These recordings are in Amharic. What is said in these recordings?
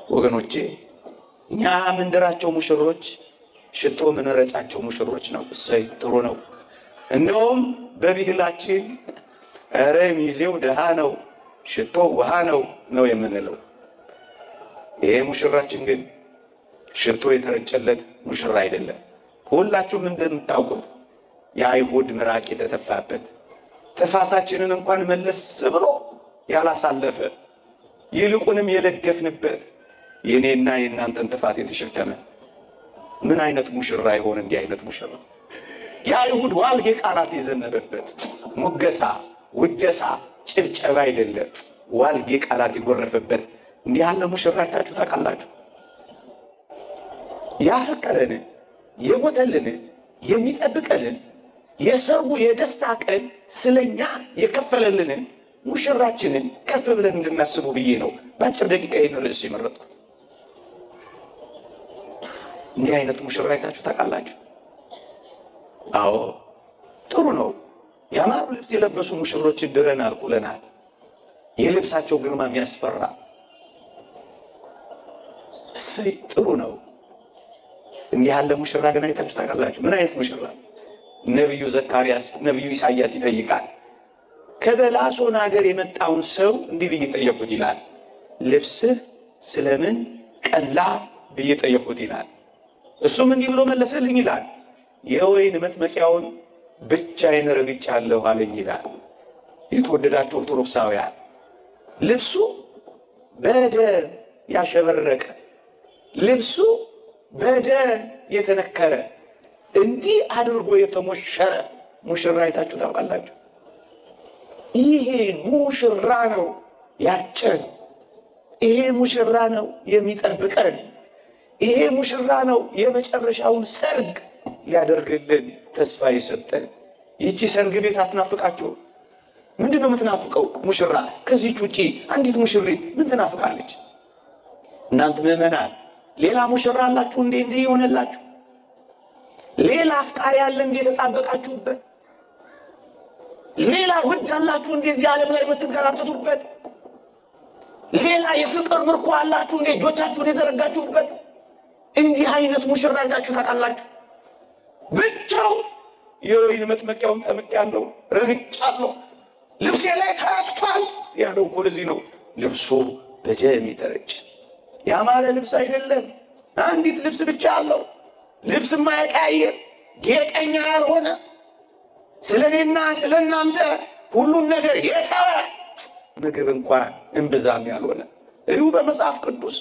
ወገኖቼ እኛ ምንድራቸው ሙሽሮች ሽቶ ምንረጫቸው ሙሽሮች ነው። እሰይ ጥሩ ነው። እንደውም በብሂላችን ኧረ ሚዜው ድሃ ነው ሽቶ ውሃ ነው የምንለው። ይሄ ሙሽራችን ግን ሽቶ የተረጨለት ሙሽራ አይደለም። ሁላችሁም እንደምታውቁት የአይሁድ ምራቅ የተተፋበት ጥፋታችንን እንኳን መለስ ብሎ ያላሳለፈ ይልቁንም የለደፍንበት የኔና የእናንተን ጥፋት የተሸከመ ምን አይነት ሙሽራ ይሆን? እንዲህ አይነት ሙሽራ የአይሁድ ዋልጌ ቃላት የዘነበበት ሙገሳ፣ ውደሳ፣ ጭብጨባ አይደለም ዋልጌ ቃላት የጎረፈበት እንዲህ ያለ ሙሽራ አይታችሁ ታውቃላችሁ? ያፈቀረንን የሞተልንን የሚጠብቀልን የሰርጉ የደስታ ቀን ስለኛ የከፈለልንን ሙሽራችንን ከፍ ብለን እንድናስቡ ብዬ ነው በአጭር ደቂቃ ይህን ርዕስ የመረጥኩት። እንዲህ አይነት ሙሽራ አይታችሁ ታውቃላችሁ? አዎ ጥሩ ነው። ያማሩ ልብስ የለበሱ ሙሽሮችን ድረናል፣ ኩለናል። የልብሳቸው ግርማ የሚያስፈራ እሰይ ጥሩ ነው። እንዲህ ያለ ሙሽራ ግን አይታችሁ ታውቃላችሁ? ምን አይነት ሙሽራ? ነቢዩ ኢሳያስ ይጠይቃል። ከበላሶን ሀገር የመጣውን ሰው እንዲህ ብዬ ጠየቁት ይላል። ልብስህ ስለምን ቀላ ብዬ ጠየቁት ይላል። እሱም እንዲህ ብሎ መለሰልኝ ይላል። የወይን መጥመቂያውን ብቻዬን ረግጫለሁ አለኝ ይላል። የተወደዳችሁ ኦርቶዶክሳውያን ልብሱ በደም ያሸበረቀ ልብሱ በደም የተነከረ እንዲህ አድርጎ የተሞሸረ ሙሽራ አይታችሁ ታውቃላችሁ? ይሄ ሙሽራ ነው ያጨን። ይሄ ሙሽራ ነው የሚጠብቀን። ይሄ ሙሽራ ነው የመጨረሻውን ሰርግ ሊያደርግልን ተስፋ የሰጠን። ይቺ ሰርግ ቤት አትናፍቃችሁ? ምንድነው የምትናፍቀው ሙሽራ? ከዚህች ውጪ አንዲት ሙሽሪት ምን ትናፍቃለች? እናንተ ምዕመናን ሌላ ሙሽራ አላችሁ እንዴ? እንዲህ ይሆነላችሁ? ሌላ አፍቃሪ ያለ እንዴ ተጣበቃችሁበት? ሌላ ውድ አላችሁ እንዴ እዚህ ዓለም ላይ የምትንከራተቱበት? ሌላ የፍቅር ምርኮ አላችሁ እንዴ እጆቻችሁን የዘረጋችሁበት? እንዲህ አይነት ሙሽራ አይታችሁ ታውቃላችሁ? ብቻው የወይን መጥመቂያውን ጠምቄያለሁ፣ ረግጫለሁ፣ ልብሴ ላይ ተረጭቷል ያለው እኮ ለዚህ ነው። ልብሱ በደም የተረጨ ያማረ ልብስ አይደለም። አንዲት ልብስ ብቻ አለው። ልብስ የማይቀያየር ጌጠኛ ያልሆነ ስለኔና ስለናንተ ሁሉን ነገር የተወ ምግብ እንኳን እምብዛም ያልሆነ እዩ። በመጽሐፍ ቅዱስ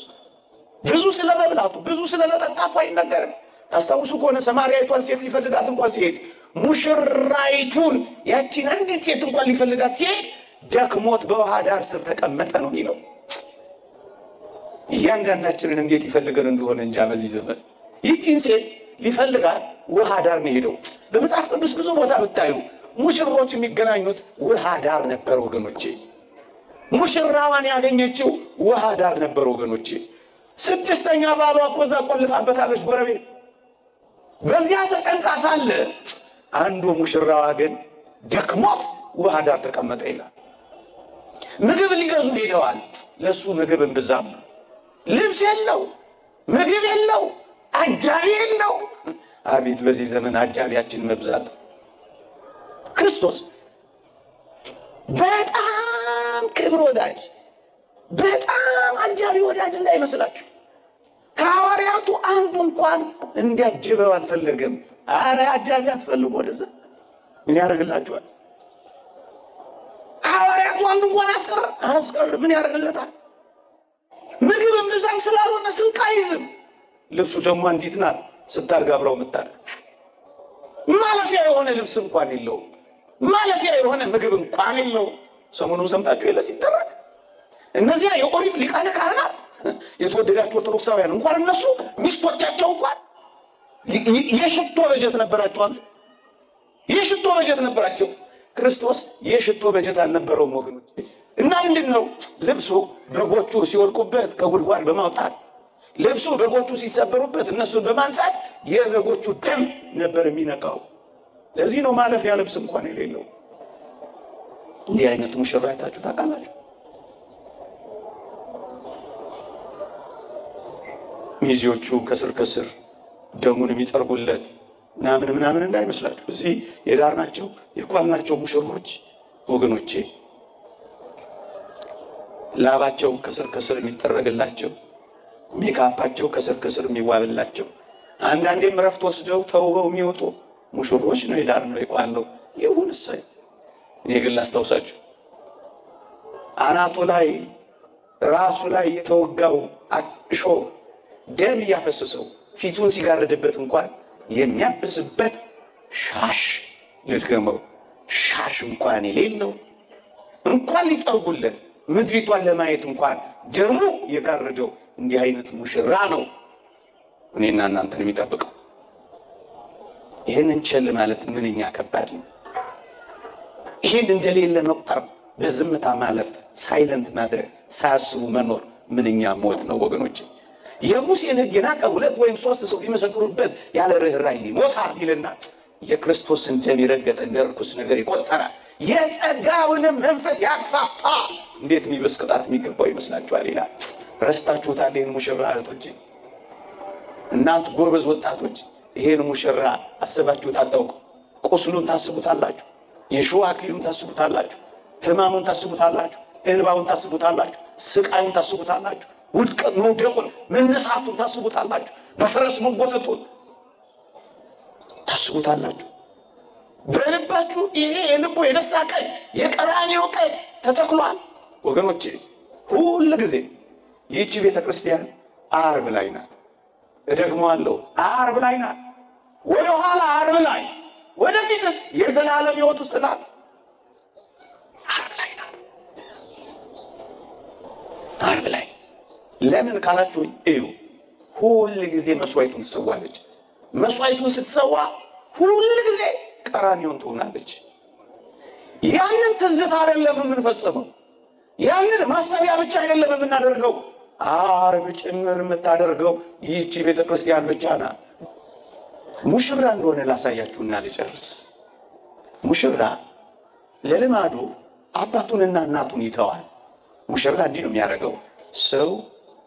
ብዙ ስለመብላቱ ብዙ ስለመጠጣቱ አይነገርም። ታስታውሱ ከሆነ ሰማርያዊቷን ሴት ሊፈልጋት እንኳን ሲሄድ ሙሽራይቱን ያቺን አንዲት ሴት እንኳን ሊፈልጋት ሲሄድ ደክሞት በውሃ ዳር ስር ተቀመጠ ነው የሚለው። እያንዳንዳችንን እንዴት ይፈልገን እንደሆነ እንጃ። በዚህ ዘመን ይቺን ሴት ሊፈልጋት ውሃ ዳር ነው ሄደው። በመጽሐፍ ቅዱስ ብዙ ቦታ ብታዩ ሙሽሮች የሚገናኙት ውሃ ዳር ነበር ወገኖቼ። ሙሽራዋን ያገኘችው ውሃ ዳር ነበር ወገኖቼ። ስድስተኛ ባሏ እኮ እዛ ቆልፋበታለች ጎረቤት። በዚያ ተጨንቃ ሳለ አንዱ ሙሽራዋ ግን ደክሞት ውሃ ዳር ተቀመጠ ይላል። ምግብ ሊገዙ ሄደዋል። ለሱ ምግብ እምብዛም ነው። ልብስ የለው፣ ምግብ የለው፣ አጃቢ የለው። አቤት በዚህ ዘመን አጃቢያችን መብዛት። ክርስቶስ በጣም ክብር ወዳጅ፣ በጣም አጃቢ ወዳጅ እንዳይመስላችሁ። ከሐዋርያቱ አንዱ እንኳን እንዲያጅበው አልፈለገም። አረ አጃቢ አትፈልጉ ወደዛ ምን ያደርግላችኋል? ከሐዋርያቱ አንዱ እንኳን አያስቀር ምን ያደርግለታል? ምግብ እምብዛም ስላልሆነ ስንቅ አይዝም። ልብሱ ደግሞ እንዲት ናት ስታጋብረው የምታደርግ ማለፊያ የሆነ ልብስ እንኳን የለው፣ ማለፊያ የሆነ ምግብ እንኳን የለው። ሰሞኑን ሰምታችሁ የለ ሲተረክ እነዚያ የኦሪት ሊቃነ ካህናት የተወደዳችሁ ኦርቶዶክሳውያን እንኳን እነሱ ሚስቶቻቸው እንኳን የሽቶ በጀት ነበራቸው። የሽቶ በጀት ነበራቸው። ክርስቶስ የሽቶ በጀት አልነበረውም ወገኖች። እና ምንድነው ልብሱ በጎቹ ሲወድቁበት ከጉድጓድ በማውጣት ልብሱ በጎቹ ሲሰበሩበት እነሱን በማንሳት የበጎቹ ደም ነበር የሚነካው። ለዚህ ነው ማለፊያ ልብስ እንኳን የሌለው። እንዲህ አይነቱ ሙሽራ አይታችሁ ታውቃላችሁ? ሚዜዎቹ ከስር ከስር ደሙን የሚጠርጉለት ምናምን እንዳይመስላችሁ። እዚህ የዳርናቸው የኳልናቸው ሙሽሮች ወገኖቼ ላባቸው ከስር ከስር የሚጠረግላቸው፣ ሜካፓቸው ከስር ከስር የሚዋብላቸው፣ አንዳንዴም ረፍት ወስደው ተውበው የሚወጡ ሙሽሮች ነው የዳርነው የኳልነው። ይሁን እሰይ። እኔ ግን ላስታውሳችሁ አናቱ ላይ ራሱ ላይ የተወጋው እሾ ደም እያፈሰሰው ፊቱን ሲጋርድበት እንኳን የሚያብስበት ሻሽ ልድገመው፣ ሻሽ እንኳን የሌለው እንኳን ሊጠርጉለት ምድሪቷን ለማየት እንኳን ደሙ የጋረደው እንዲህ አይነት ሙሽራ ነው እኔና እናንተን የሚጠብቀው። ይህንን ቸል ማለት ምንኛ ከባድ ነው። ይህን እንደሌለ መቁጠር፣ በዝምታ ማለፍ፣ ሳይለንት ማድረግ፣ ሳያስቡ መኖር ምንኛ ሞት ነው ወገኖች። የሙሴን ሕግ የናቀ 2 ወይም 3 ሰው ቢመሰክሩበት ያለ ርኅራኄ ይሞታል ይልና የክርስቶስን ደም የረገጠ እንደ ርኩስ ነገር ይቆጠራል። የጸጋውንም መንፈስ ያክፋፋ እንዴት የሚበስ ቅጣት የሚገባው ይመስላችኋል? ይላል። ረስታችሁታል ይህን ሙሽራ እህቶች፣ እናንተ ጎበዝ ወጣቶች ይሄን ሙሽራ አስባችሁት አታውቁ። ቁስሉን ታስቡታላችሁ፣ የሾህ አክሊሉን ታስቡታላችሁ፣ ሕማሙን ታስቡታላችሁ፣ እንባውን ታስቡታላችሁ፣ ስቃዩን ታስቡታላችሁ፣ ውድቀት መውደቁን መነሳቱን ታስቡታላችሁ፣ በፈረስ መጎተቱን ታስቡታላችሁ። በልባችሁ ይሄ የልቡ የደስታ ቀን የቀራንዮ ቀን ተተክሏል ወገኖቼ። ሁል ጊዜ ይህቺ ቤተክርስቲያን ዓርብ ላይ ናት። እደግመዋለሁ፣ ዓርብ ላይ ናት። ወደኋላ ዓርብ ላይ፣ ወደፊትስ የዘላለም ሕይወት ውስጥ ናት። ዓርብ ላይ ናት። ዓርብ ላይ ለምን ካላችሁኝ እዩ፣ ሁል ጊዜ መስዋዕቱን ትሰዋለች። መስዋዕቱን ስትሰዋ ሁል ጊዜ ቀራንዮን ትሆናለች። ያንን ትዝታ አይደለም የምንፈጽመው፣ ያንን ማሰቢያ ብቻ አይደለም የምናደርገው፣ ዓርብ ጭምር የምታደርገው ይህቺ ቤተክርስቲያን ብቻ ናት። ሙሽራ እንደሆነ ላሳያችሁና ልጨርስ። ሙሽራ ለልማዱ አባቱንና እናቱን ይተዋል። ሙሽራ እንዲህ ነው የሚያደርገው። ሰው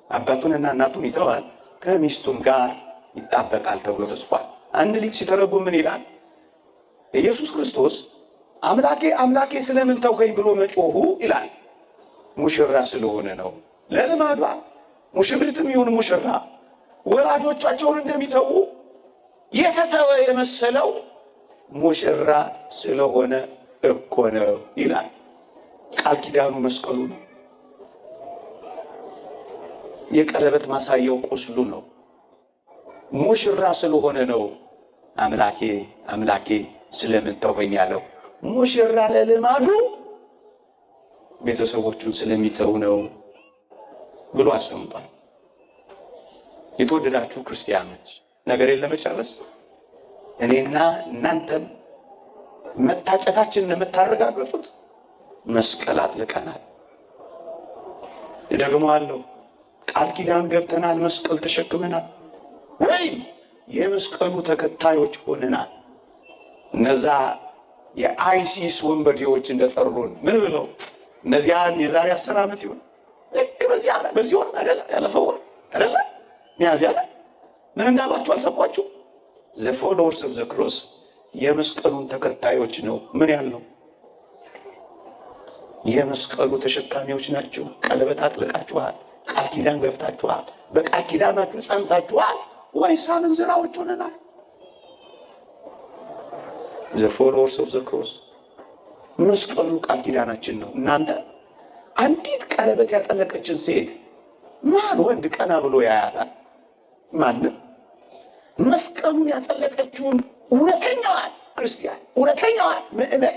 አባቱንና እናቱን ይተዋል፣ ከሚስቱም ጋር ይጣበቃል ተብሎ ተጽፏል። አንድ ሊቅ ሲተረጉም ምን ይላል? ኢየሱስ ክርስቶስ አምላኬ አምላኬ ስለምን ተውከኝ ብሎ መጮሁ ይላል ሙሽራ ስለሆነ ነው። ለልማዷ ሙሽሪትም ይሁን ሙሽራ ወላጆቻቸውን እንደሚተዉ የተተወ የመሰለው ሙሽራ ስለሆነ እኮ ነው ይላል። ቃል ኪዳኑ መስቀሉ ነው። የቀለበት ማሳያው ቁስሉ ነው። ሙሽራ ስለሆነ ነው አምላኬ አምላኬ ስለምን ተውከኝ ያለው። ሙሽራ ለልማዱ ቤተሰቦቹን ስለሚተው ነው ብሎ አስቀምጧል። የተወደዳችሁ ክርስቲያኖች ነገሬን ለመጨረስ እኔና እናንተም መታጨታችንን የምታረጋግጡት መስቀል አጥልቀናል። እደግመዋለሁ፣ ቃል ኪዳን ገብተናል፣ መስቀል ተሸክመናል፣ ወይም የመስቀሉ ተከታዮች ሆነናል። እነዛ የአይሲስ ወንበዴዎች እንደጠሩን ምን ብለው እነዚያን የዛሬ 10 ዓመት ይሆን ልክ በዚህ ወር አይደለ ያለፈው ወር አይደለ ሚያዝያ ላይ ምን እንዳሏችሁ አልሰማችሁ? the followers of the cross የመስቀሉን ተከታዮች ነው። ምን ያልነው? የመስቀሉ ተሸካሚዎች ናቸው። ቀለበት አጥልቃችኋል፣ ቃል ኪዳን ገብታችኋል፣ በቃል ኪዳናችሁ ጸንታችኋል ወይስ አመንዝራዎች ሆነናል? the followers of the cross መስቀሉ ቃል ኪዳናችን ነው። እናንተ አንዲት ቀለበት ያጠለቀችን ሴት ማን ወንድ ቀና ብሎ ያያታል? ማንም። መስቀሉን ያጠለቀችውን እውነተኛዋን ክርስቲያን፣ እውነተኛዋን ምእመን፣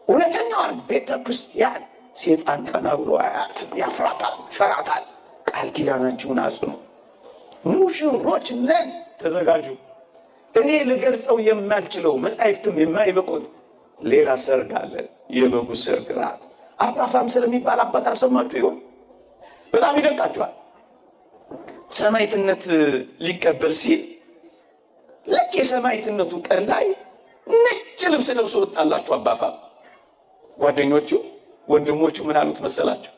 እውነተኛዋን ቤተ ክርስቲያን ሴጣን ቀና ብሎ አያትም፣ ያፍራታል፣ ይፈራታል። ቃል ኪዳናችሁን አጽኑ። ሙሽሮች ነን፣ ተዘጋጁ። እኔ ልገልጸው የማልችለው መጻሕፍትም የማይበቁት ሌላ ሰርግ አለ። የበጉ ሰርግ ራት። አባ ፋምስል የሚባል አባት አልሰማችሁ ይሆን? በጣም ይደንቃችኋል። ሰማዕትነት ሊቀበል ሲል ልክ የሰማዕትነቱ ቀን ላይ ነጭ ልብስ ለብሶ ወጣላችሁ። አባ ፋም ጓደኞቹ ወንድሞቹ ምን አሉት መሰላችሁ?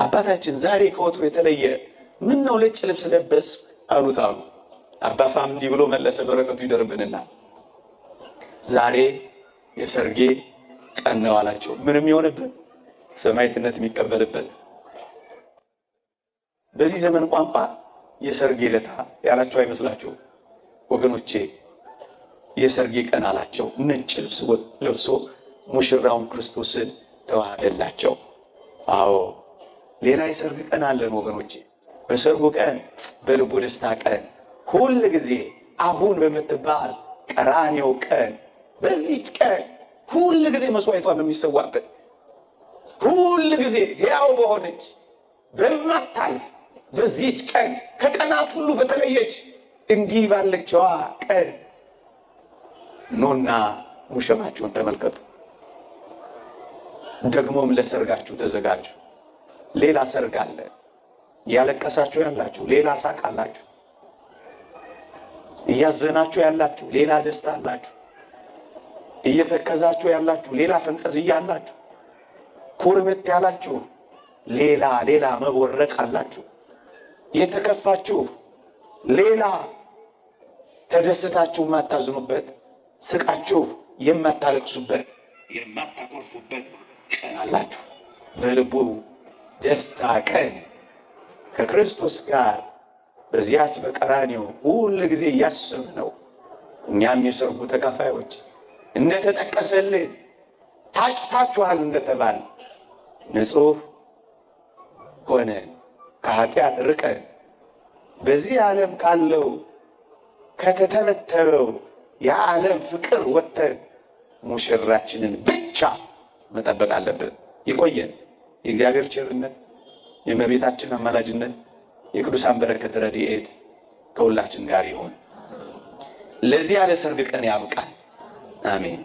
አባታችን ዛሬ ከወትሮ የተለየ ምን ነው ነጭ ልብስ ለበስ አሉት አሉ። አባፋም እንዲህ ብሎ መለሰ፣ በረከቱ ይደርብንና ዛሬ የሰርጌ ቀን ነው አላቸው። ምንም የሆነበት ሰማዕትነት የሚቀበልበት በዚህ ዘመን ቋንቋ የሰርጌ ዕለት ያላቸው አይመስላችሁ ወገኖቼ? የሰርጌ ቀን አላቸው። ነጭ ልብስ ለብሶ ሙሽራውን ክርስቶስን ተዋሃደላቸው። አዎ ሌላ የሰርግ ቀን አለን ወገኖቼ። በሰርጉ ቀን፣ በልቡ ደስታ ቀን፣ ሁል ጊዜ አሁን በምትባል ቀራንዮ ቀን፣ በዚህች ቀን ሁል ጊዜ መስዋዕቷ በሚሰዋበት፣ ሁል ጊዜ ሕያው በሆነች በማታልፍ በዚህች ቀን፣ ከቀናት ሁሉ በተለየች እንዲህ ባለችዋ ቀን ኑና ሙሽራችሁን ተመልከቱ። ደግሞም ለሰርጋችሁ ተዘጋጁ። ሌላ ሰርግ አለ። እያለቀሳችሁ ያላችሁ ሌላ ሳቅ አላችሁ። እያዘናችሁ ያላችሁ ሌላ ደስታ አላችሁ። እየተከዛችሁ ያላችሁ ሌላ ፈንጠዝያ አላችሁ። ኩርምት ያላችሁ ሌላ መቦረቅ አላችሁ። የተከፋችሁ ሌላ፣ ተደስታችሁ የማታዝኑበት፣ ስቃችሁ የማታለቅሱበት፣ የማታኮርፉበት ቀን አላችሁ። በልቡ ደስታ ቀን ከክርስቶስ ጋር በዚያች በቀራንዮ ሁል ጊዜ እያሰብነው እኛም የሰርጉ ተካፋዮች እንደተጠቀሰልን ታጭታችኋል እንደተባለ ንጹሕ ሆነን ከኃጢአት ርቀን በዚህ ዓለም ካለው ከተተበተበው የዓለም ፍቅር ወጥተን ሙሽራችንን ብቻ መጠበቅ አለብን። ይቆየን። የእግዚአብሔር ቸርነት፣ የእመቤታችን አማላጅነት፣ የቅዱሳን በረከት ረድኤት ከሁላችን ጋር ይሁን። ለዚያ ለሰርግ ቀን ያብቃል። አሜን።